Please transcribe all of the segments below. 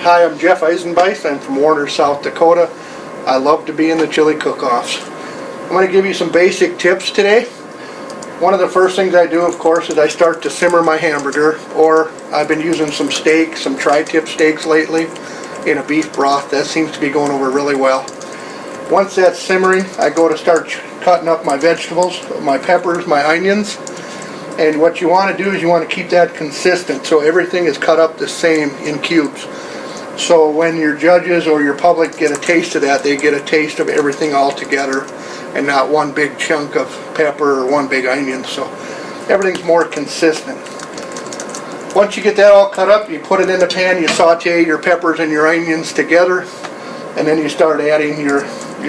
Hi, I'm Jeff Eisenbeisz. I'm from Warner, South Dakota. I love to be in the chili cook-offs. I'm going to give you some basic tips today. One of the first things I do, of course, is I start to simmer my hamburger, or I've been using some steaks, some tri-tip steaks lately, in a beef broth. That seems to be going over really well. Once that's simmering, I go to start cutting up my vegetables, my peppers, my onions. And what you want to do is you want to keep that consistent so everything is cut up the same in cubes. So when your judges or your public get a taste of that, they get a taste of everything all together and not one big chunk of pepper or one big onion. So everything's more consistent. Once you get that all cut up, you put it in the pan, you saute your peppers and your onions together, and then you start adding your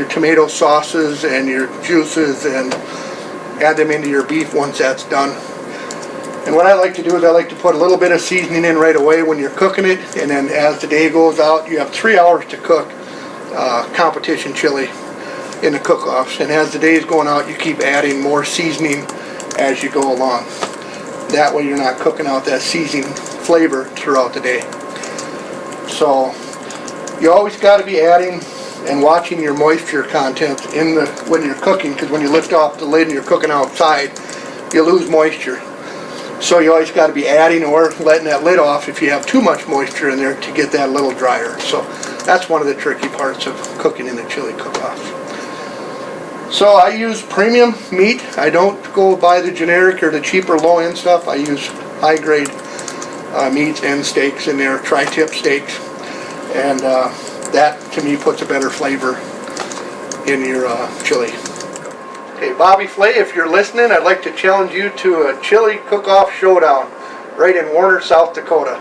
tomato sauces and your juices and add them into your beef once that's done. And what I like to do is I like to put a little bit of seasoning in right away when you're cooking it, and then as the day goes out, you have 3 hours to cook competition chili in the cook-offs, and as the day is going out, you keep adding more seasoning as you go along. That way you're not cooking out that seasoning flavor throughout the day. So you always got to be adding and watching your moisture content when you're cooking, because when you lift off the lid and you're cooking outside, you lose moisture. So you always got to be adding or letting that lid off if you have too much moisture in there to get that a little drier. So that's one of the tricky parts of cooking in the chili cook-off. So I use premium meat. I don't go buy the generic or the cheaper low-end stuff. I use high-grade meats and steaks in there, tri-tip steaks, and that to me puts a better flavor in your chili. Hey, Bobby Flay, if you're listening, I'd like to challenge you to a chili cook-off showdown right in Warner, South Dakota.